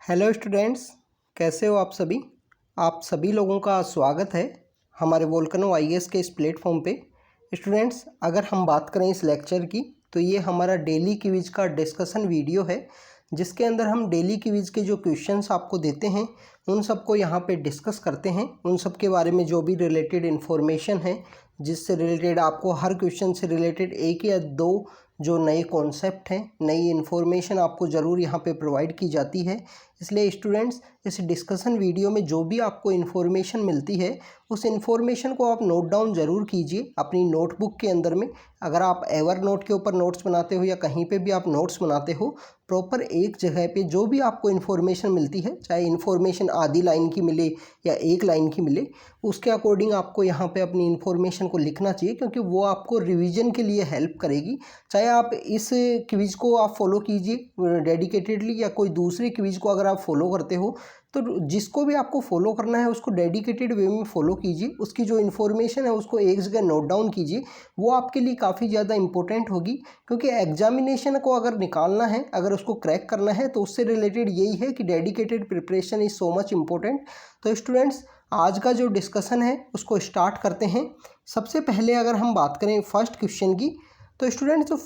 Hello students, कैसे हो आप सभी लोगों का स्वागत है हमारे वोल्केनो आईएएस के इस प्लेटफॉर्म पे। स्टूडेंट्स, अगर हम बात करें इस लेक्चर की तो ये हमारा डेली क्विज का डिस्कशन वीडियो है, जिसके अंदर हम डेली क्विज के जो क्वेश्चंस आपको देते हैं उन सबको यहाँ पे डिस्कस करते हैं। उन सब के बारे में जो भी रिलेटेड इन्फॉर्मेशन है, जिससे रिलेटेड आपको हर क्वेश्चन से रिलेटेड एक या दो जो नए कॉन्सेप्ट हैं, नई इन्फॉर्मेशन आपको ज़रूर यहाँ पे प्रोवाइड की जाती है। इसलिए स्टूडेंट्स, इस डिस्कशन वीडियो में जो भी आपको इन्फॉर्मेशन मिलती है उस इन्फॉर्मेशन को आप नोट डाउन ज़रूर कीजिए अपनी नोटबुक के अंदर में। अगर आप एवर नोट के ऊपर नोट्स बनाते हो या कहीं पे भी आप नोट्स बनाते हो, प्रॉपर एक जगह पे जो भी आपको इन्फॉर्मेशन मिलती है, चाहे इन्फॉर्मेशन आधी लाइन की मिले या एक लाइन की मिले, उसके अकॉर्डिंग आपको यहाँ पे अपनी इन्फॉर्मेशन को लिखना चाहिए, क्योंकि वो आपको रिवीजन के लिए हेल्प करेगी। चाहे आप इस क्विज़ को आप फॉलो कीजिए डेडिकेटेडली या कोई दूसरे क्विज़ को अगर आप फॉलो करते हो, तो जिसको भी आपको फॉलो करना है उसको डेडिकेटेड वे में फॉलो कीजिए। उसकी जो इन्फॉर्मेशन है उसको एक जगह नोट डाउन कीजिए, वो आपके लिए काफ़ी ज़्यादा इंपॉर्टेंट होगी। क्योंकि एग्जामिनेशन को अगर निकालना है, अगर उसको क्रैक करना है, तो उससे रिलेटेड यही है कि dedicated preparation is so much important. तो स्टूडेंट्स, आज का जो डिस्कशन है उसको स्टार्ट करते हैं। सबसे पहले अगर हम बात करें फर्स्ट क्वेश्चन की, तो स्टूडेंट्स जो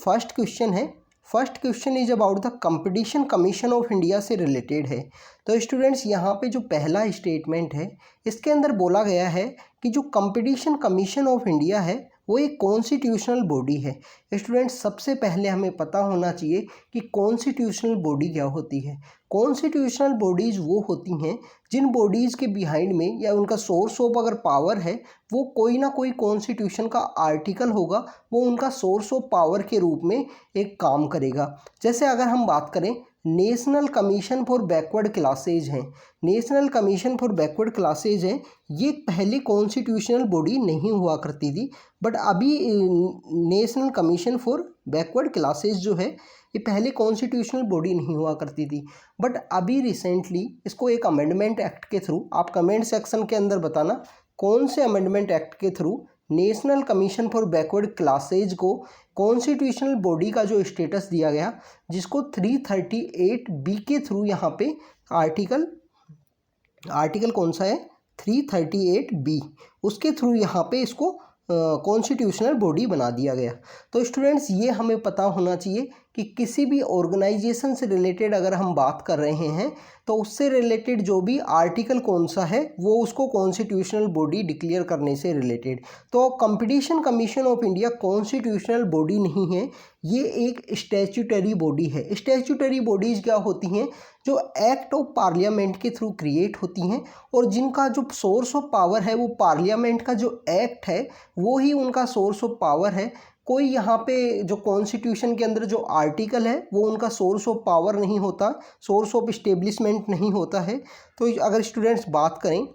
first question is about the competition commission of India से रिलेटेड है। तो स्टूडेंट्स, यहाँ पे जो पहला स्टेटमेंट है इसके अंदर बोला गया है कि जो कंपटीशन कमीशन ऑफ इंडिया है वो एक कॉन्स्टिट्यूशनल बॉडी है। स्टूडेंट्स, सबसे पहले हमें पता होना चाहिए कि कॉन्स्टिट्यूशनल बॉडी क्या होती है। कॉन्स्टिट्यूशनल बॉडीज़ वो होती हैं जिन बॉडीज़ के बिहाइंड में या उनका सोर्स ऑफ अगर पावर है वो कोई ना कोई कॉन्स्टिट्यूशन का आर्टिकल होगा, वो उनका सोर्स ऑफ पावर के रूप में एक काम करेगा। जैसे अगर हम बात करें National Commission for Backward Classes हैं, National Commission for Backward Classes हैं, ये पहले कॉन्स्टिट्यूशनल बॉडी नहीं हुआ करती थी, बट अभी national Commission for Backward classes जो है ये पहले कॉन्स्टिट्यूशनल बॉडी नहीं हुआ करती थी, बट अभी रिसेंटली इसको एक अमेंडमेंट एक्ट के थ्रू, आप कमेंट सेक्शन के अंदर बताना कौन से अमेंडमेंट एक्ट के through national Commission for Backward classes को कॉन्स्टिट्यूशनल बॉडी का जो स्टेटस दिया गया, जिसको 338B के थ्रू यहाँ पे आर्टिकल कौन सा है, 338B, उसके थ्रू यहाँ पे इसको कॉन्स्टिट्यूशनल बॉडी बना दिया गया। तो स्टूडेंट्स, ये हमें पता होना चाहिए कि किसी भी ऑर्गेनाइजेशन से रिलेटेड अगर हम बात कर रहे हैं तो उससे रिलेटेड जो भी आर्टिकल कौन सा है वो उसको कॉन्स्टिट्यूशनल बॉडी डिक्लेयर करने से रिलेटेड। तो competition commission of India constitutional body नहीं है, ये एक स्टैट्यूटरी बॉडी है। स्टैट्यूटरी बॉडीज़ क्या होती हैं? जो एक्ट ऑफ पार्लियामेंट के थ्रू क्रिएट होती हैं और जिनका जो सोर्स ऑफ पावर है वो पार्लियामेंट का जो एक्ट है वो ही उनका सोर्स ऑफ पावर है। कोई यहाँ पे जो कॉन्स्टिट्यूशन के अंदर जो आर्टिकल है वो उनका सोर्स ऑफ पावर नहीं होता, सोर्स ऑफ इस्टेब्लिशमेंट नहीं होता है। तो अगर स्टूडेंट्स बात करें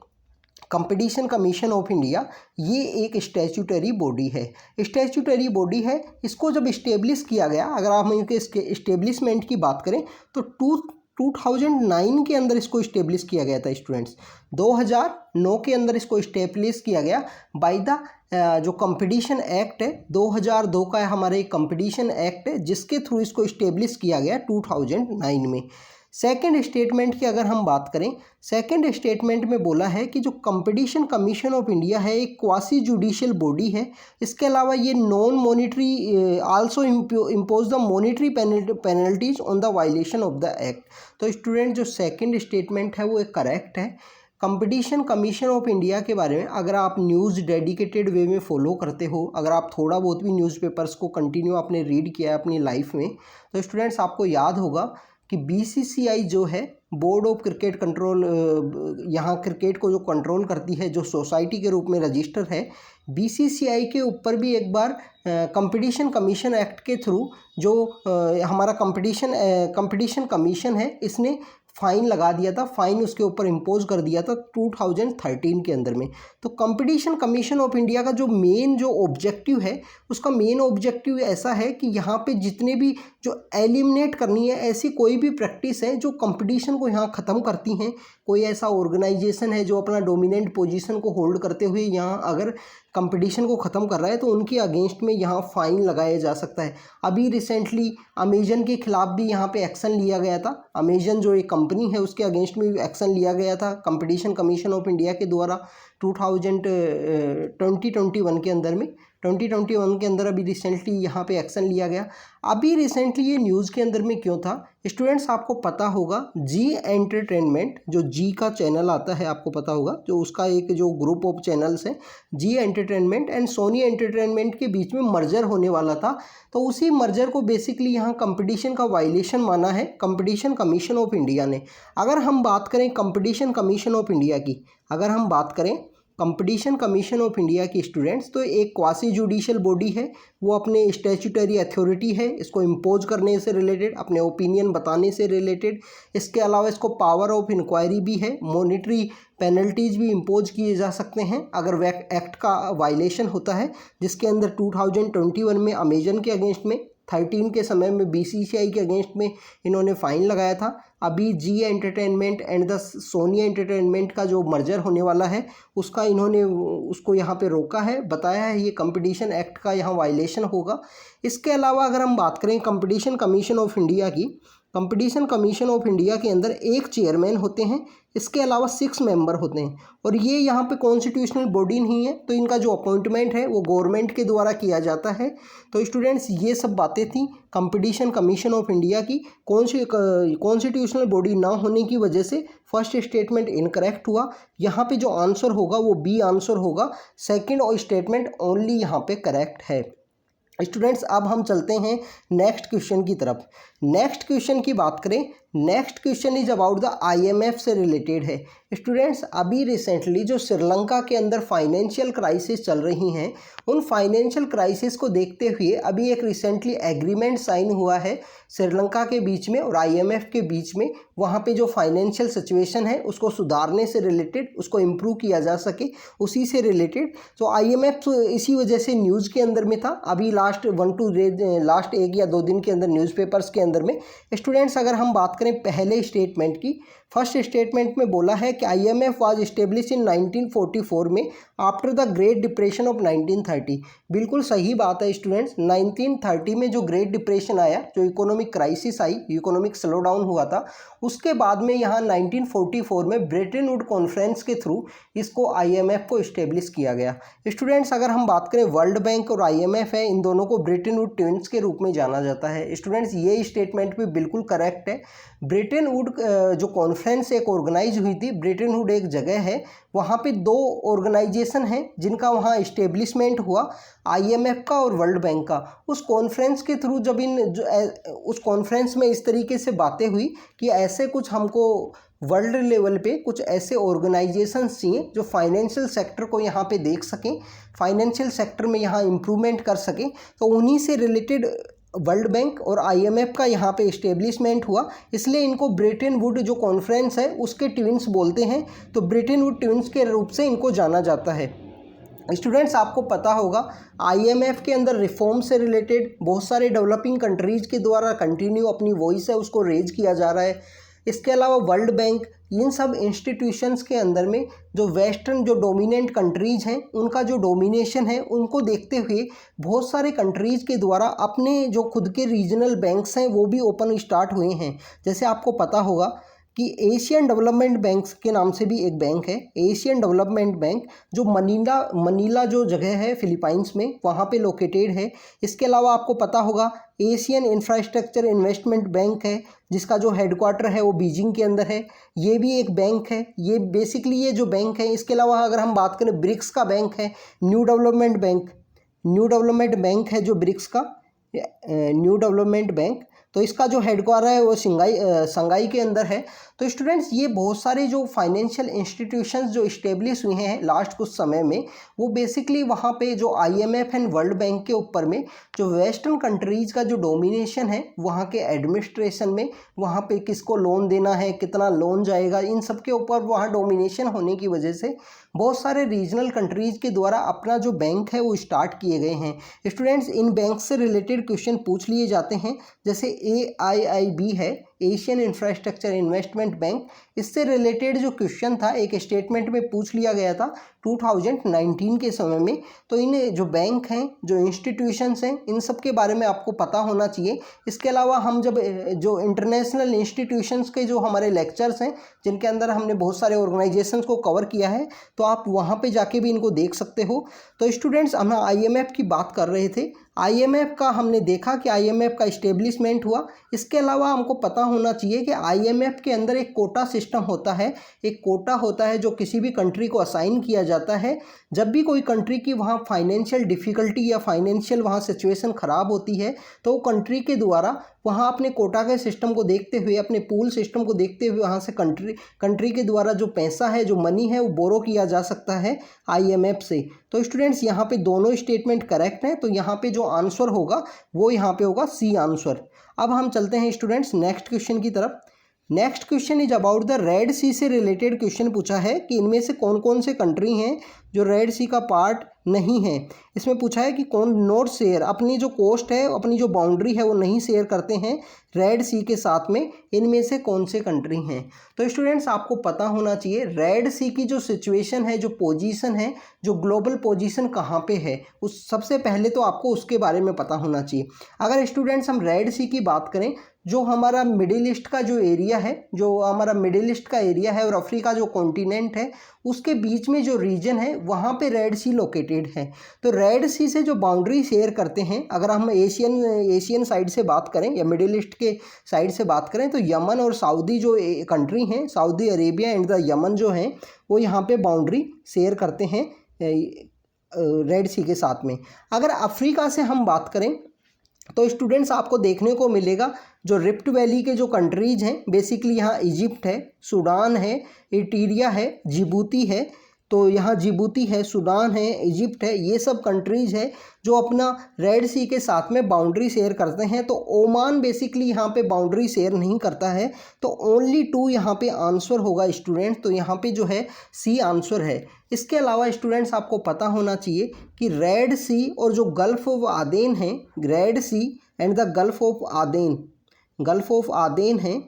कंपटीशन कमीशन ऑफ इंडिया, ये एक स्टैट्यूटरी बॉडी है। स्टैट्यूटरी बॉडी है, इसको जब इस्टेब्लिश किया गया, अगर आप इसके इस्टेब्लिशमेंट की बात करें तो 2009 के अंदर इसको इस्टेब्लिश किया गया था। स्टूडेंट्स, 2009 के अंदर इसको इस्टेब्लिश किया गया बाय द जो कंपटीशन एक्ट है, 2002 का हमारे कंपटीशन एक्ट है, जिसके थ्रू इसको इस्टेब्लिश किया गया 2009 में। सेकंड स्टेटमेंट की अगर हम बात करें, सेकंड स्टेटमेंट में बोला है कि जो कंपटीशन कमीशन ऑफ इंडिया है एक क्वासी जुडिशियल बॉडी है। इसके अलावा ये non monetary also impose the monetary penalties on the violation of the act. तो स्टूडेंट, जो सेकंड स्टेटमेंट है वो एक करेक्ट है। कंपटीशन कमीशन ऑफ इंडिया के बारे में अगर आप न्यूज़ डेडिकेटेड वे में फॉलो करते हो, अगर आप थोड़ा बहुत भी न्यूज़पेपर्स को कंटिन्यू आपने रीड किया है अपनी लाइफ में, तो स्टूडेंट्स आपको याद होगा कि BCCI जो है, बोर्ड ऑफ क्रिकेट कंट्रोल, यहाँ क्रिकेट को जो कंट्रोल करती है, जो सोसाइटी के रूप में रजिस्टर है, BCCI के ऊपर भी एक बार कंपटीशन कमीशन एक्ट के थ्रू जो हमारा कंपटीशन कमीशन है, इसने फ़ाइन लगा दिया था, फ़ाइन उसके ऊपर इम्पोज कर दिया था 2013 के अंदर में। तो कंपटीशन कमीशन ऑफ इंडिया का जो मेन जो ऑब्जेक्टिव है, उसका मेन ऑब्जेक्टिव ऐसा है कि यहाँ पे जितने भी जो एलिमिनेट करनी है ऐसी कोई भी प्रैक्टिस है जो कंपटीशन को यहाँ ख़त्म करती हैं। कोई ऐसा ऑर्गेनाइजेशन है जो अपना डोमिनेंट पोजीशन को होल्ड करते हुए यहाँ अगर कंपटीशन को ख़त्म कर रहा है तो उनके अगेंस्ट में यहाँ फ़ाइन लगाया जा सकता है। अभी रिसेंटली अमेजन के ख़िलाफ़ भी यहाँ पे एक्शन लिया गया था। अमेजन जो एक कंपनी है उसके अगेंस्ट में भी एक्शन लिया गया था कंपटीशन कमीशन ऑफ इंडिया के द्वारा 2021 के अंदर में 2021 के अंदर अभी रिसेंटली यहाँ पे एक्शन लिया गया। अभी रिसेंटली ये न्यूज़ के अंदर में क्यों था स्टूडेंट्स, आपको पता होगा जी एंटरटेनमेंट, जो जी का चैनल आता है आपको पता होगा, जो उसका एक जो ग्रुप ऑफ चैनल्स है जी एंटरटेनमेंट एंड सोनी एंटरटेनमेंट के बीच में मर्जर होने वाला था। तो उसी मर्जर को बेसिकली यहाँ कंपटीशन का वायलेशन माना है कंपटीशन कमीशन ऑफ इंडिया ने। अगर हम बात करें कंपटीशन कमीशन ऑफ इंडिया की, अगर हम बात करें कंपटीशन कमीशन ऑफ इंडिया की स्टूडेंट्स, तो एक क्वासी जुडिशियल बॉडी है, वो अपने स्टैट्यूटरी अथॉरिटी है इसको इम्पोज करने से रिलेटेड, अपने ओपिनियन बताने से रिलेटेड। इसके अलावा इसको पावर ऑफ इंक्वायरी भी है, मॉनिटरी पेनल्टीज भी इम्पोज किए जा सकते हैं अगर वैक एक्ट का वायलेशन होता है, जिसके अंदर 2021 में अमेजन के अगेंस्ट में 13 के समय में BCCI के अगेंस्ट में इन्होंने फ़ाइन लगाया था। अभी Zee Entertainment and the Sony Entertainment का जो मर्जर होने वाला है उसका इन्होंने उसको यहाँ पे रोका है, बताया है ये कंपटीशन एक्ट का यहाँ वायलेशन होगा। इसके अलावा अगर हम बात करें कंपटीशन कमीशन ऑफ इंडिया की, कंपटीशन कमीशन ऑफ इंडिया के अंदर एक चेयरमैन होते हैं, इसके अलावा 6 मेंबर होते हैं और ये यहाँ पे कॉन्स्टिट्यूशनल बॉडी नहीं है, तो इनका जो अपॉइंटमेंट है वो गवर्नमेंट के द्वारा किया जाता है। तो स्टूडेंट्स ये सब बातें थी कंपटीशन कमीशन ऑफ इंडिया की। कॉन्स्टिट्यूशनल बॉडी ना होने की वजह से फर्स्ट स्टेटमेंट इनकरेक्ट हुआ, यहाँ पे जो आंसर होगा वो बी आंसर होगा, सेकेंड और स्टेटमेंट ओनली यहाँ पे करेक्ट है। स्टूडेंट्स अब हम चलते हैं नेक्स्ट क्वेश्चन की तरफ। नेक्स्ट क्वेश्चन की बात करें, next question is about the IMF से रिलेटेड है। स्टूडेंट्स अभी रिसेंटली जो श्रीलंका के अंदर फाइनेंशियल क्राइसिस चल रही हैं, उन फाइनेंशियल क्राइसिस को देखते हुए अभी एक रिसेंटली एग्रीमेंट साइन हुआ है श्रीलंका के बीच में और IMF के बीच में। वहाँ पे जो फाइनेंशियल सिचुएशन है उसको सुधारने से रिलेटेड, उसको इम्प्रूव किया जा सके, उसी से रिलेटेड। तो IMF इसी वजह से न्यूज़ के अंदर में था अभी लास्ट 1 या 2 दिन के अंदर न्यूज़पेपर्स के अंदर में। स्टूडेंट्स अगर हम बात करें पहले स्टेटमेंट की, फर्स्ट स्टेटमेंट में बोला है कि IMF वाज इस्टेब्लिश इन 1944 में after the great depression of 1930। बिल्कुल सही बात है स्टूडेंट्स, 1930 में जो ग्रेट डिप्रेशन आया, जो इकोनॉमिक क्राइसिस आई, इकोनॉमिक स्लो डाउन हुआ था, उसके बाद में यहाँ 1944 में ब्रेटन वुड कॉन्फ्रेंस के थ्रू इसको IMF को इस्टेब्लिश किया गया। स्टूडेंट्स अगर हम बात करें वर्ल्ड बैंक और IMF है, इन दोनों को ब्रेटन वुड ट्विंस के रूप में जाना जाता है। स्टूडेंट्स ये स्टेटमेंट भी बिल्कुल करेक्ट है। ब्रेटन वुड जो कॉन्फ्रेंस एक ऑर्गेनाइज हुई थी, ब्रेटन वुड एक जगह है, वहाँ पे 2 ऑर्गेनाइजेशन हैं जिनका वहाँ इस्टेब्लिशमेंट हुआ, IMF का और वर्ल्ड बैंक का। उस कॉन्फ्रेंस के थ्रू जब उस कॉन्फ्रेंस में इस तरीके से बातें हुई कि ऐसे कुछ हमको वर्ल्ड लेवल पे कुछ ऐसे ऑर्गेनाइजेशंस चाहिए जो फाइनेंशियल सेक्टर को यहाँ पे देख सकें, फाइनेंशियल सेक्टर में यहाँ इम्प्रूवमेंट कर सकें। तो उन्हीं से रिलेटेड वर्ल्ड बैंक और IMF का यहाँ पे इस्टेब्लिशमेंट हुआ, इसलिए इनको ब्रेटन वुड जो कॉन्फ्रेंस है उसके ट्विंस बोलते हैं। तो ब्रेटन वुड ट्विंस के रूप से इनको जाना जाता है। स्टूडेंट्स आपको पता होगा IMF के अंदर रिफॉर्म से रिलेटेड बहुत सारे डेवलपिंग कंट्रीज़ के द्वारा कंटिन्यू अपनी वॉइस है उसको रेज किया जा रहा है। इसके अलावा वर्ल्ड बैंक, इन सब इंस्टीट्यूशंस के अंदर में जो वेस्टर्न जो डोमिनेंट कंट्रीज़ हैं उनका जो डोमिनेशन है उनको देखते हुए बहुत सारे कंट्रीज़ के द्वारा अपने जो खुद के रीजनल बैंक्स हैं वो भी ओपन स्टार्ट हुए हैं। जैसे आपको पता होगा कि एशियन डेवलपमेंट बैंक के नाम से भी एक बैंक है, एशियन डेवलपमेंट बैंक, जो मनीला जो जगह है फिलीपाइंस में, वहाँ पे लोकेटेड है। इसके अलावा आपको पता होगा एशियन इंफ्रास्ट्रक्चर इन्वेस्टमेंट बैंक है जिसका जो हेडक्वार्टर है वो बीजिंग के अंदर है, ये भी एक बैंक है। ये बेसिकली ये जो बैंक है, इसके अलावा अगर हम बात करें ब्रिक्स का बैंक है, न्यू डेवलपमेंट बैंक है जो ब्रिक्स का न्यू डेवलपमेंट बैंक, तो इसका जो हेडक्वार्टर है वो शंघाई के अंदर है। तो स्टूडेंट्स ये बहुत सारे जो फाइनेंशियल इंस्टीट्यूशंस जो इस्टेब्लिश हुए हैं लास्ट कुछ समय में, वो बेसिकली वहाँ पे जो IMF एंड वर्ल्ड बैंक के ऊपर में जो वेस्टर्न कंट्रीज़ का जो डोमिनेशन है वहाँ के एडमिनिस्ट्रेशन में, वहाँ पे किसको लोन देना है, कितना लोन जाएगा, इन सब के ऊपर वहाँ डोमिनेशन होने की वजह से बहुत सारे रीजनल कंट्रीज़ के द्वारा अपना जो बैंक है वो स्टार्ट किए गए हैं। स्टूडेंट्स इन बैंक से रिलेटेड क्वेश्चन पूछ लिए जाते हैं, जैसे AIIB है, एशियन इंफ्रास्ट्रक्चर इन्वेस्टमेंट बैंक, इससे रिलेटेड जो क्वेश्चन था एक स्टेटमेंट में पूछ लिया गया था 2019 के समय में। तो इन जो बैंक हैं, जो इंस्टीट्यूशंस हैं, इन सब के बारे में आपको पता होना चाहिए। इसके अलावा हम जब जो इंटरनेशनल इंस्टीट्यूशंस के जो हमारे लेक्चर्स हैं जिनके अंदर हमने बहुत सारे ऑर्गेनाइजेशंस को कवर किया है, तो आप वहाँ पे जाके भी इनको देख सकते हो। तो स्टूडेंट्स हम IMF की बात कर रहे थे, IMF का हमने देखा कि IMF का इस्टेब्लिशमेंट हुआ। इसके अलावा हमको पता होना चाहिए कि IMF के अंदर एक कोटा सिस्टम होता है, एक कोटा होता है जो किसी भी कंट्री को असाइन किया जाता है। जब भी कोई कंट्री की वहाँ फाइनेंशियल डिफ़िकल्टी या फाइनेंशियल वहाँ सिचुएशन ख़राब होती है, तो कंट्री के द्वारा वहाँ अपने कोटा के सिस्टम को देखते हुए, अपने पूल सिस्टम को देखते हुए वहाँ से कंट्री के द्वारा जो पैसा है, जो मनी है, वो बोरो किया जा सकता है IMF से। तो स्टूडेंट्स यहाँ पे दोनों स्टेटमेंट करेक्ट हैं, तो यहाँ पे जो आंसर होगा वो यहाँ पे होगा C आंसर। अब हम चलते हैं स्टूडेंट्स नेक्स्ट क्वेश्चन की तरफ। Next question is about the Red Sea से रिलेटेड क्वेश्चन पूछा है कि इनमें से कौन कौन से कंट्री हैं जो रेड सी का पार्ट नहीं है। इसमें पूछा है कि कौन नॉट शेयर, अपनी जो कोस्ट है, अपनी जो बाउंड्री है वो नहीं शेयर करते हैं रेड सी के साथ में, इनमें से कौन से कंट्री हैं। तो स्टूडेंट्स आपको पता होना चाहिए रेड सी की जो सिचुएशन है, जो पोजीशन है, जो ग्लोबल पोजीशन कहाँ पे है, उस सबसे पहले तो आपको उसके बारे में पता होना चाहिए। अगर स्टूडेंट्स हम रेड सी की बात करें, जो हमारा मिडिल ईस्ट का जो एरिया है, जो हमारा मिडिल ईस्ट का एरिया है और अफ्रीका जो कॉन्टिनेंट है, उसके बीच में जो रीजन है वहाँ पे रेड सी लोकेटेड है। तो रेड सी से जो बाउंड्री शेयर करते हैं, अगर हम एशियन साइड से बात करें या मिडिल ईस्ट के साइड से बात करें, तो यमन और सऊदी जो कंट्री हैं, Saudi Arabia and the Yemen जो हैं, वो यहाँ पे बाउंड्री शेयर करते हैं रेड सी के साथ में। अगर अफ्रीका से हम बात करें तो स्टूडेंट्स आपको देखने को मिलेगा जो रिफ्ट वैली के जो कंट्रीज़ हैं, बेसिकली यहाँ इजिप्ट है, सूडान है, इरीट्रिया है, जिबूती है। तो यहाँ जिबूती है, सूडान है, इजिप्ट है, ये सब कंट्रीज़ है जो अपना रेड सी के साथ में बाउंड्री शेयर करते हैं। तो ओमान बेसिकली यहाँ पे बाउंड्री शेयर नहीं करता है। तो ओनली 2 यहाँ पे आंसर होगा स्टूडेंट। तो यहाँ पे जो है सी आंसर है। इसके अलावा स्टूडेंट्स आपको पता होना चाहिए कि रेड सी और जो गल्फ़ ऑफ आदेन है, Red Sea and the Gulf of Aden, Gulf of Aden है,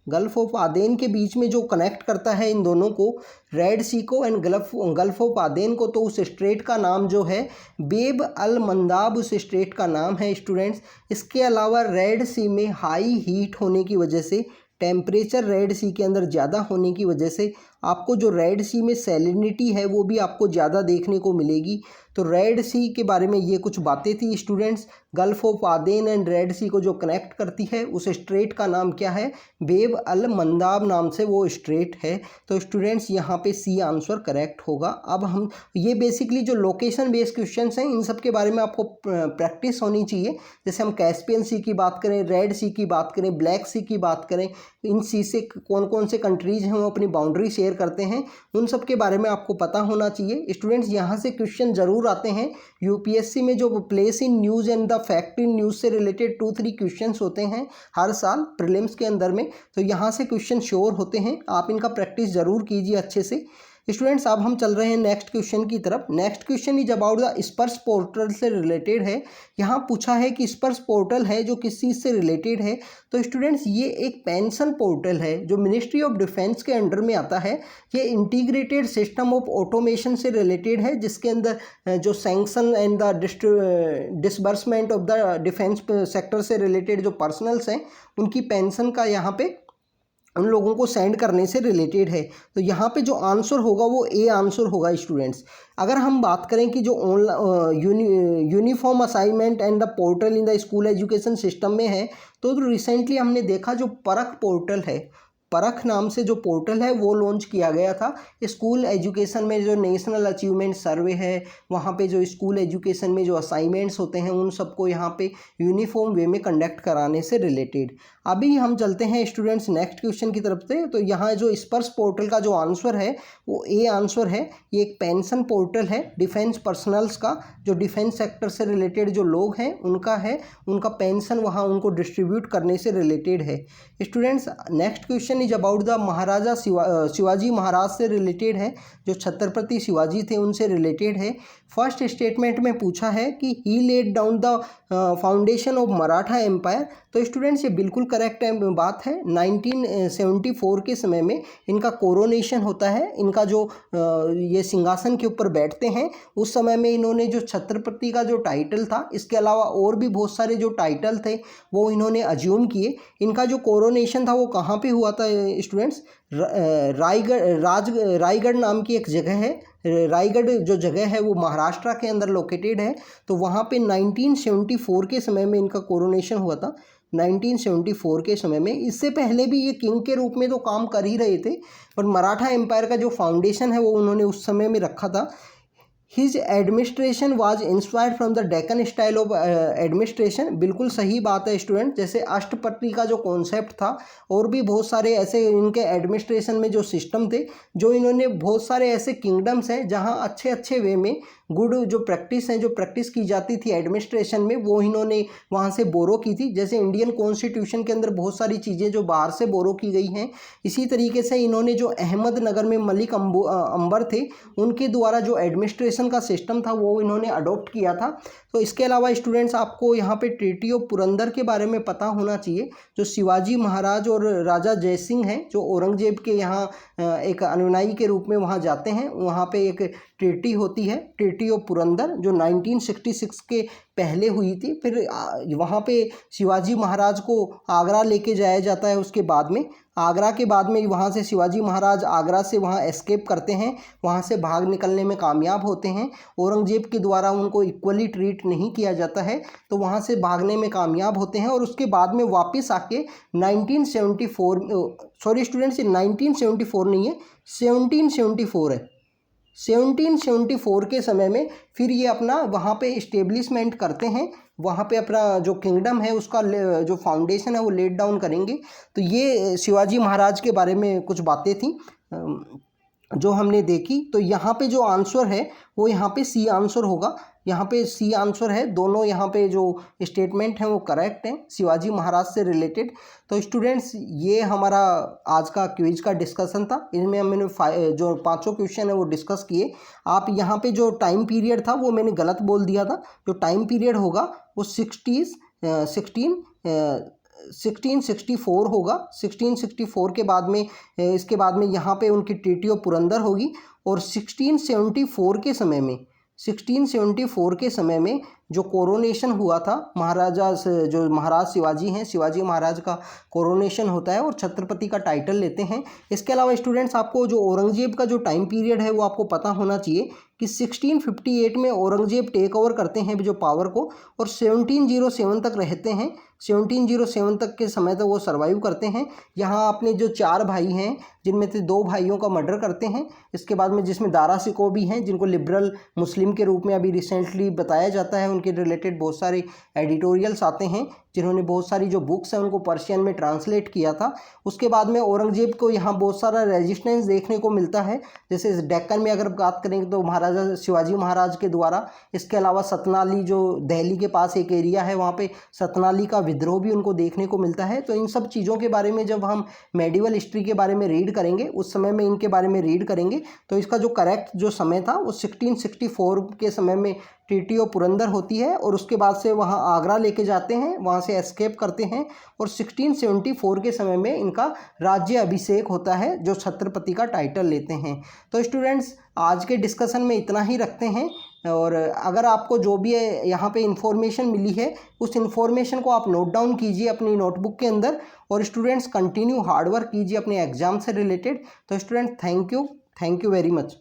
गल्फ़ ऑफ आदेन के बीच में जो कनेक्ट करता है इन दोनों को, रेड सी को एंड गल्फ़ ऑफ आदेन को, तो उस स्ट्रेट का नाम जो है बेब अल मंदाब उस स्ट्रेट का नाम है स्टूडेंट्स। इसके अलावा रेड सी में हाई हीट होने की वजह से, टेम्परेचर रेड सी के अंदर ज़्यादा होने की वजह से आपको जो रेड सी में सैलिनिटी है वो भी आपको ज़्यादा देखने को मिलेगी। तो रेड सी के बारे में ये कुछ बातें थी students. Gulf of Aden and Red Sea को जो कनेक्ट करती है उस स्ट्रेट का नाम क्या है, बेब अल मंदाब नाम से वो स्ट्रेट है। तो स्टूडेंट्स यहाँ पे सी आंसर करेक्ट होगा। अब हम ये बेसिकली जो लोकेशन बेस्ड क्वेश्चंस हैं, इन सब के बारे में आपको प्रैक्टिस होनी चाहिए। जैसे हम कैस्पियन सी की बात करें, रेड सी की बात करें, ब्लैक सी की बात करें, इन सी से कौन कौन से कंट्रीज़ हैं वो अपनी बाउंड्री शेयर करते हैं, उन सब के बारे में आपको पता होना चाहिए स्टूडेंट्स। यहाँ से क्वेश्चन ज़रूर आते हैं यूपीएससी में, जो place in news and the fact in news से रिलेटेड 2-3 क्वेश्चंस होते हैं हर साल प्रीलिम्स के अंदर में। तो यहाँ से क्वेश्चन श्योर होते हैं, आप इनका प्रैक्टिस ज़रूर कीजिए अच्छे से स्टूडेंट्स। अब हम चल रहे हैं नेक्स्ट क्वेश्चन की तरफ। Next question is about the स्पर्श पोर्टल से रिलेटेड है। यहाँ पूछा है कि स्पर्श पोर्टल है जो किस चीज़ से रिलेटेड है। तो स्टूडेंट्स ये एक पेंशन पोर्टल है जो मिनिस्ट्री ऑफ डिफेंस के अंडर में आता है। ये इंटीग्रेटेड सिस्टम ऑफ ऑटोमेशन से रिलेटेड है, जिसके अंदर जो sanction and the disbursement of the defence sector से रिलेटेड जो पर्सनल्स हैं उनकी पेंशन का यहाँ पे उन लोगों को सेंड करने से रिलेटेड है। तो यहाँ पे जो आंसर होगा वो ए आंसर होगा स्टूडेंट्स। अगर हम बात करें कि जो uniform assignment and the portal in the school education system में है, तो रिसेंटली हमने देखा जो परख पोर्टल है, परख नाम से जो पोर्टल है वो लॉन्च किया गया था। स्कूल एजुकेशन में जो नेशनल अचीवमेंट सर्वे है, वहाँ पे जो स्कूल एजुकेशन में जो असाइनमेंट्स होते हैं उन सबको यहाँ पे यूनिफॉर्म वे में कंडक्ट कराने से रिलेटेड। अभी हम चलते हैं स्टूडेंट्स नेक्स्ट क्वेश्चन की तरफ से। तो यहाँ जो स्पर्श पोर्टल का जो आंसर है वो ए आंसर है। ये एक पेंशन पोर्टल है डिफेंस पर्सनल्स का, जो डिफेंस सेक्टर से रिलेटेड जो लोग हैं उनका है, उनका पेंशन वहाँ उनको डिस्ट्रीब्यूट करने से रिलेटेड है। Students next question is about the Maharaja Shivaji Maharaj से रिलेटेड है, जो छत्रपति शिवाजी थे उनसे रिलेटेड है। फर्स्ट स्टेटमेंट में पूछा है कि he laid down the foundation of Maratha empire. तो स्टूडेंट्स ये बिल्कुल करेक्ट बात है। 1974 के समय में इनका कोरोनेशन होता है। इनका जो ये सिंहासन के ऊपर बैठते हैं उस समय में इन्होंने जो छत्रपति का जो टाइटल था, इसके अलावा और भी बहुत सारे जो टाइटल थे वो इन्होंने अज्यूम किए। इनका जो कोरोनेशन था वो कहाँ पे हुआ था स्टूडेंट्स? रायगढ़ नाम की एक जगह है। रायगढ़ जो जगह है वो महाराष्ट्र के अंदर लोकेटेड है। तो वहाँ पे 1974 के समय में इनका कोरोनेशन हुआ था। 1974 के समय में, इससे पहले भी ये किंग के रूप में तो काम कर ही रहे थे, पर मराठा एम्पायर का जो फाउंडेशन है वो उन्होंने उस समय में रखा था। His administration was inspired from the Deccan style of administration. बिल्कुल सही बात है स्टूडेंट। जैसे अष्टपट्टी का जो कॉन्सेप्ट था और भी बहुत सारे ऐसे इनके एडमिनिस्ट्रेशन में जो सिस्टम थे, जो इन्होंने बहुत सारे ऐसे किंगडम्स हैं जहां अच्छे अच्छे वे में गुड जो प्रैक्टिस है, जो प्रैक्टिस की जाती थी एडमिनिस्ट्रेशन में, वो इन्होंने वहाँ से बोरो की थी। जैसे इंडियन कॉन्स्टिट्यूशन के अंदर बहुत सारी चीज़ें जो बाहर से बोरो की गई हैं, इसी तरीके से इन्होंने जो अहमदनगर में मलिक अंबर थे उनके द्वारा जो एडमिनिस्ट्रेशन का सिस्टम था वो इन्होंने अडॉप्ट किया था। तो इसके अलावा स्टूडेंट्स आपको यहाँ पे ट्रीटी ऑफ पुरंदर के बारे में पता होना चाहिए। जो शिवाजी महाराज और राजा जय सिंह हैं, जो औरंगजेब के यहाँ एक अनुयायी के रूप में वहाँ जाते हैं, वहाँ पे एक ट्रीटी होती है, ट्रीटी ऑफ पुरंदर, जो 1966 के पहले हुई थी। फिर वहाँ पे शिवाजी महाराज को आगरा लेके जाया जाता है। उसके बाद में आगरा के बाद में वहाँ से शिवाजी महाराज आगरा से वहाँ एस्केप करते हैं, वहाँ से भाग निकलने में कामयाब होते हैं। औरंगजेब के द्वारा उनको इक्वली ट्रीट नहीं किया जाता है, तो वहाँ से भागने में कामयाब होते हैं। और उसके बाद में वापस आके 1974 सॉरी स्टूडेंट्स, 1974 नहीं है, 1774 है। 1774 के समय में फिर ये अपना वहाँ पे इस्टेब्लिशमेंट करते हैं, वहाँ पे अपना जो किंगडम है उसका जो फाउंडेशन है वो लेट डाउन करेंगे। तो ये शिवाजी महाराज के बारे में कुछ बातें थी जो हमने देखी। तो यहाँ पे जो आंसर है वो यहाँ पे सी आंसर होगा, यहाँ पे सी आंसर है। दोनों यहाँ पे जो स्टेटमेंट हैं वो करेक्ट हैं शिवाजी महाराज से रिलेटेड। तो स्टूडेंट्स ये हमारा आज का क्विज का डिस्कशन था। इनमें मैंने जो 5 क्वेश्चन है वो डिस्कस किए। आप यहाँ पे जो टाइम पीरियड था वो मैंने गलत बोल दिया था। जो टाइम पीरियड होगा वो 1664 होगा। 1664 के बाद में इसके बाद में यहाँ पे उनकी ट्रीटी ऑफ पुरंदर होगी। और 1674 के समय में 1674 के समय में जो कोरोनेशन हुआ था महाराजा से, जो महाराज शिवाजी हैं, शिवाजी महाराज का कोरोनेशन होता है और छत्रपति का टाइटल लेते हैं। इसके अलावा स्टूडेंट्स आपको जो औरंगजेब का जो टाइम पीरियड है वो आपको पता होना चाहिए कि 1658 में औरंगजेब टेक ओवर करते हैं जो पावर को, और 1707 तक रहते हैं। 1707 तक के समय तक वो सर्वाइव करते हैं। यहाँ अपने जो 4 भाई हैं जिनमें से 2 भाइयों का मर्डर करते हैं। इसके बाद में जिसमें दारा सिकोह भी हैं, जिनको लिबरल मुस्लिम के रूप में अभी रिसेंटली बताया जाता है। उनके रिलेटेड बहुत सारे एडिटोरियल्स आते हैं जिन्होंने बहुत सारी जो बुक्स हैं उनको पर्शियन में ट्रांसलेट किया था। उसके बाद में औरंगजेब को यहाँ बहुत सारा रेजिस्टेंस देखने को मिलता है। जैसे इस डेक्कन में अगर बात करेंगे तो महाराजा शिवाजी महाराज के द्वारा। इसके अलावा सतनाली जो दिल्ली के पास एक एरिया है, वहाँ पे सतनाली का विद्रोह भी उनको देखने को मिलता है। तो इन सब चीज़ों के बारे में जब हम मेडिवल हिस्ट्री के बारे में रीड करेंगे, उस समय में इनके बारे में रीड करेंगे, तो इसका जो करेक्ट जो समय था वो 1664 के समय में ट्रीटी ऑफ पुरंदर होती है। और उसके बाद से वहाँ आगरा लेके जाते हैं, वहाँ से एस्केप करते हैं और 1674 के समय में इनका राज्य अभिषेक होता है, जो छत्रपति का टाइटल लेते हैं। तो स्टूडेंट्स आज के डिस्कशन में इतना ही रखते हैं। और अगर आपको जो भी है यहाँ पे इंफॉर्मेशन मिली है उस इंफॉर्मेशन को आप नोट डाउन कीजिए अपनी नोटबुक के अंदर, और स्टूडेंट्स कंटिन्यू हार्डवर्क कीजिए अपने एग्जाम से रिलेटेड। तो student thank you very much.